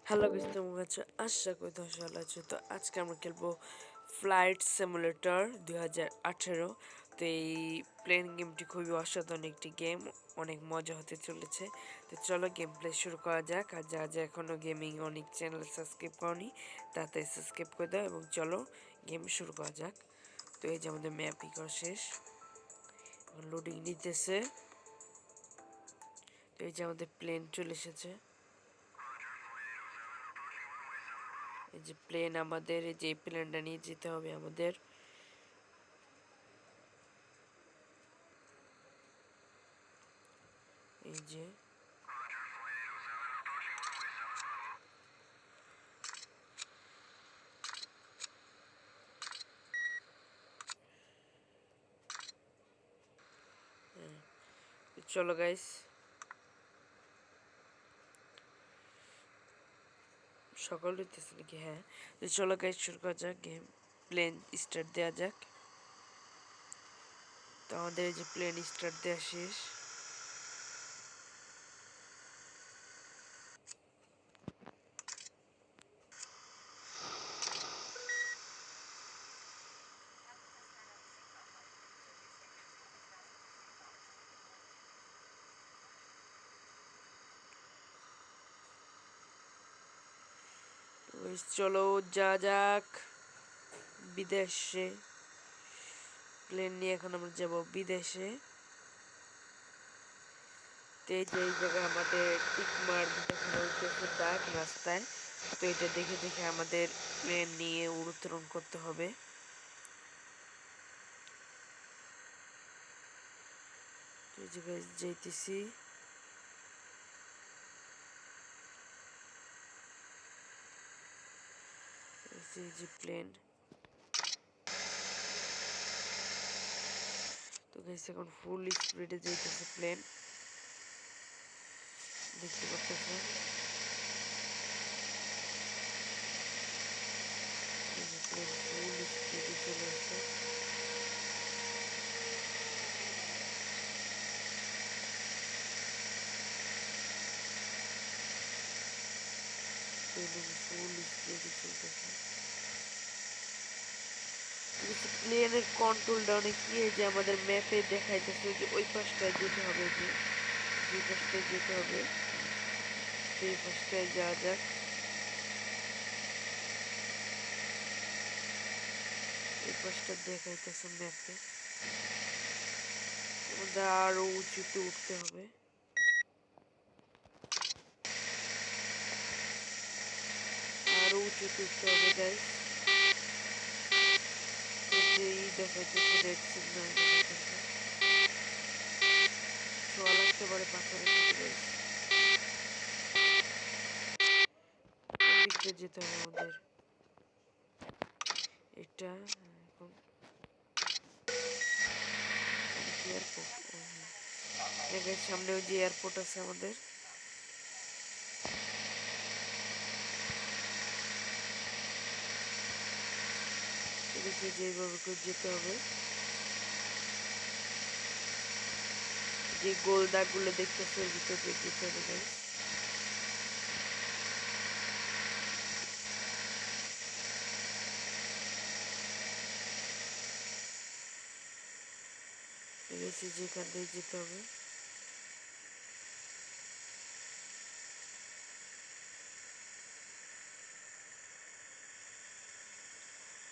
Hello guys, কেমন আছো? আশা করি তোমরা ভালো আছো। তো আজকে আমরা খেলবো ফ্লাইট সিমুলেটর 2018। তো এই প্লেন গেমটি খুবই অসাধারণ একটি গেম, অনেক মজা হতে চলেছে। তো চলো গেম প্লে শুরু করা যাক। আর যা যা এখনো গেমিং অনেক চ্যানেল সাবস্ক্রাইব করনি তাতে সাবস্ক্রাইব করে দাও এবং চলো গেম শুরু করা যাক। তো এই যে আমাদের ম্যাপই করা শেষ, লোডিং নিতেছে। তো এই যে আমাদের প্লেন চলে এসেছে। এই যে প্লেন, আমাদের এই যে প্লেনটা নিয়ে যেতে হবে আমাদের। এই যে চলো গাইস, সকাল হইতেছে নাকি? হ্যাঁ, তো চলো গাইস শুরু করা যাক গেম। প্লেন স্টার্ট দেওয়া যাক। তো আমাদের এই যে প্লেন স্টার্ট দেওয়া শেষ। তো guys, চলো যা যাক বিদেশে। প্লেন নিয়ে এখন আমরা যাব বিদেশে। তো এই যে এই জায়গায় আমাদের টিক মার্ক দেখানো হইতেছে দাগ রাস্তায়। তো এটা দেখে দেখে আমাদের প্লেন নিয়ে উত্তোলন করতে হবে। তো এই যে গাইস যাইতেছি। এই যে প্লেন। তো গাইস এখন ফুল স্পিডে যাইতেছে প্লেন, দেখতে পাচ্ছেন। প্লেন ফুল স্পিডে চলে আসে। ফুল স্পিডে চলতেছে। প্লেনের কন্ট্রোলটা অনেক ইয়ে, যে আমাদের ম্যাপে দেখাইতেছে যে ওই পাশটায় যেতে হবে, যে পাশটায় যেতে হবে। এই পাশটায় যাওয়া যাক। এই পাশটা দেখাইতেছে ম্যাপে। আমাদের আরো উঁচুতে উঠতে হবে। আরো উঁচুতে উঠতে হবে গাইস। যেই দেখাইতেছে রেড সিগন্যাল দেখাইতেছে, ছোঁয়া লাগতে পারে পাথরের সাথে গাইস। দিকটা যেতে হবে আমাদের। এটা এখন এয়ারপোর্ট। গাইস সামনে ওই যে এয়ারপোর্ট আছে আমাদের। যেভাবে করে যেতে হবে, যে গোল দাগগুলো দেখতেছে এর ভিতর দিয়ে যেতে হবে গাইস। যেখান দিয়ে যেতে হবে।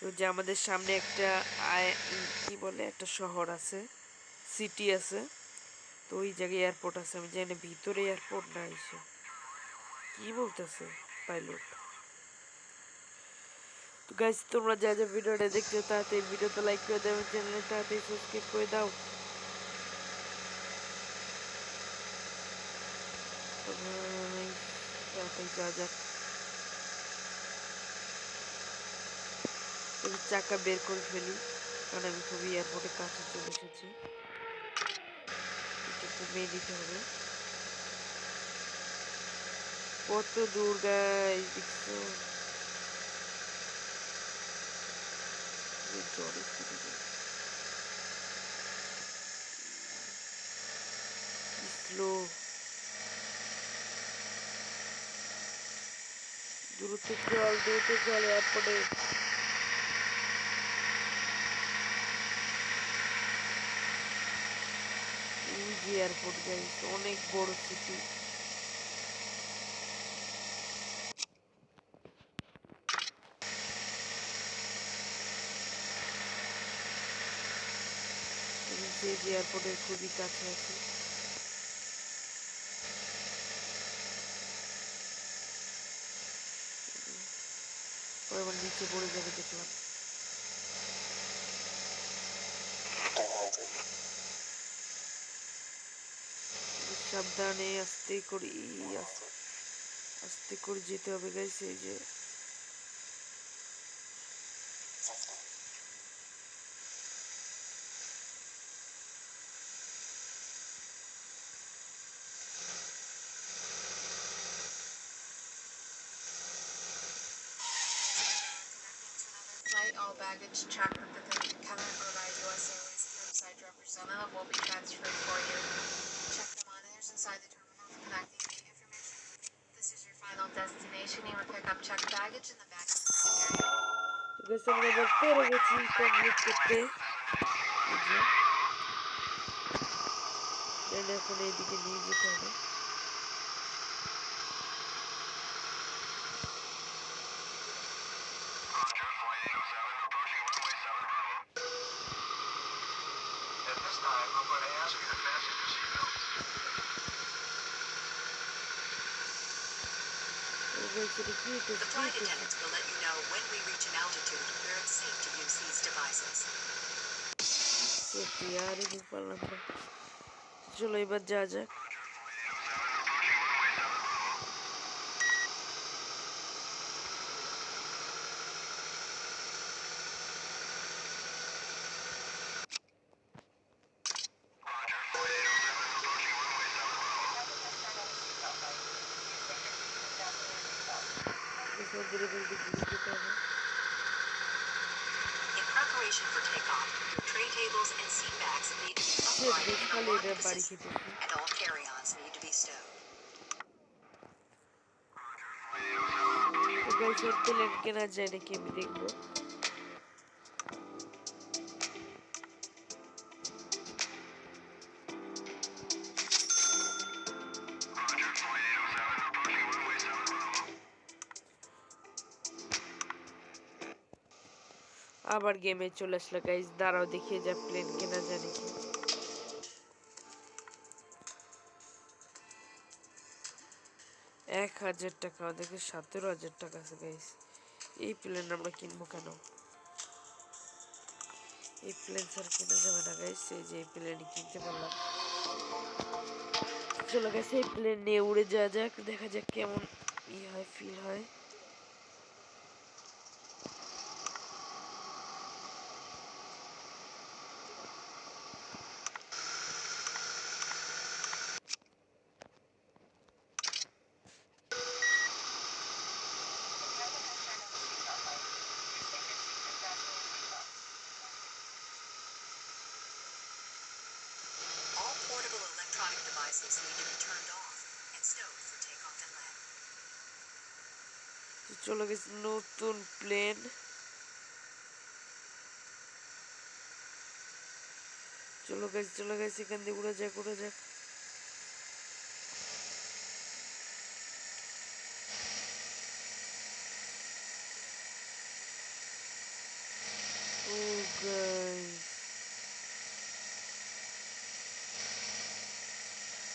তো যে আমাদের সামনে একটা কি বলে, একটা শহর আছে, সিটি আছে। তো ওই জায়গায় এয়ারপোর্ট আছে। আমি জানি ভিতরে এয়ারপোর্ট না, এসে কি বলতেছে পাইলট। তো গাইস তোমরা যা যা ভিডিওটা দেখতে তাড়াতাড়ি ভিডিওতে লাইক করে দাও, চ্যানেলে তাড়াতাড়ি সাবস্ক্রাইব করে দাও। তো ভাই তাড়াতাড়ি যা যাক। চাকা বের করে ফেলি, কারণ আমি খুবই এয়ারপোর্টের কাছে চলে এসেছি। এটা কমিয়ে দিতে হবে। কত দূর গাইস দেখছো? জ্বরে স্লো। দ্রুত চল এয়ারপোর্টে। এই যে এয়ারপোর্ট গাইস, অনেক বড় সিটি। যে এয়ারপোর্টের খুবই কাছে আছে। আবার নিচে পড়ে যাবে দেখলাম। সাবধানে আস্তে করে যেতে হবে গাইস। এই যে All baggage tracked with the Canada or by US Airways curbside representative will be transferred for you. Check the monitors inside the terminal for connecting gate information. This is your final destination. You will pick up checked baggage in the baggage area. Guys আমরা এবার পেরে গেছি complete করতে। এই যে এখন এইদিকে নিয়ে যেতে হবে। The flight attendants will let you know when we reach an altitude where it's safe to use these devices. চলো এবার যা যাক। In preparation for takeoff, your tray tables and seat backs need to be upright in a locked position, and all carry-ons need to be stowed. Plane কেনা যায় নাকি আমি দেখবো। আবার গেমে চলে আসলো গাইস, দাঁড়াও দেখিয়ে যা প্লেন কেনা যায় নাকি। 1000 টাকা, ওদেরকে 17,000 টাকা আছে গাইস। এই প্লেন আমরা কিনবো কেন? এই প্লেন স্যার কেনা যাবে না গাইস। এই যে এই প্লেন কিনতে পারলাম। চলো গাইস এই প্লেন নিয়ে উড়ে যাওয়া যাক, দেখা যাক কেমন হয়, ফিল হয়। All portable electronic devices need to be turned off and stowed for takeoff and landing. চলো গাইস নতুন প্লেন। চলো গাইস এখান দিয়ে উড়ে যাক। ও গাইস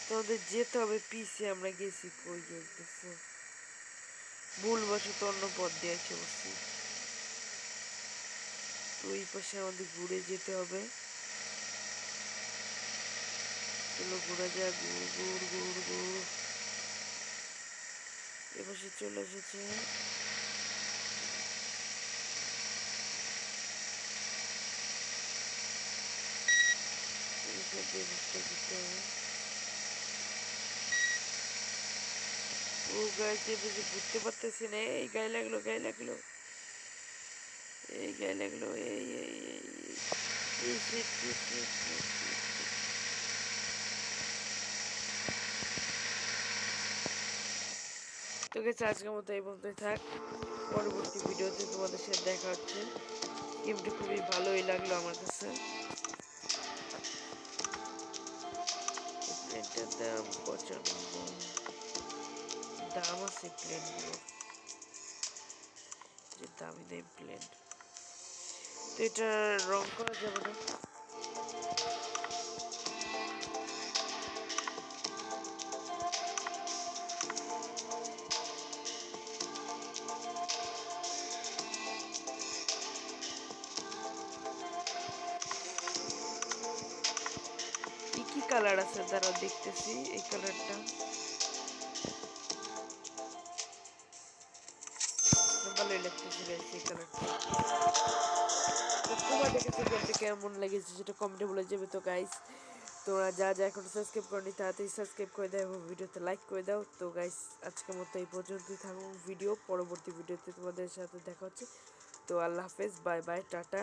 তোমাদের যেতে হবে পিছে, আমরা গেছি কই গেছে ভুলবশত অন্য পথ দিয়ে এসে বসছি। তো এই পাশে আমাদের ঘুরে যেতে হবে। চলো ঘুরে যাক, গুড়। এপাশে চলে এসেছে। ঘুরতে হবে। ও গাইস এপাশে ঘুরতে পারতেছি না। এই গায়ে লাগলো এই গায়ে লাগলো এই shit. তো গেছে আজকের মতো এই পর্যন্তই থাক, পরবর্তী ভিডিওতে তোমাদের সাথে দেখা হচ্ছে। গেমটি খুবই ভালোই লাগলো আমার কাছে। প্লেনটার দাম 95, দাম আছে প্লেনগুলো, যে দামি দামি প্লেন। তো এটা রং করা যাবে না। কি কি কালার আছে তারা দেখতেছি, এই কালারটা ভালোই লাগতেছে গাইস, এই কালারটা। তো তোমাদের কাছে গেমটা কেমন লেগেছে সেটা কমেন্টে বলে যাবে। তো গাইস তোমরা যা যা এখন সাবস্ক্রাইব করনি তাড়াতাড়ি সাবস্ক্রাইব করে দাও এবং ভিডিওতে লাইক করে দাও। তো গাইস আজকের মতো এই পর্যন্তই থাকুক ভিডিও, পরবর্তী ভিডিওতে তোমাদের সাথে দেখা হচ্ছে। তো আল্লাহ হাফেজ, বাই বাই, টাটা।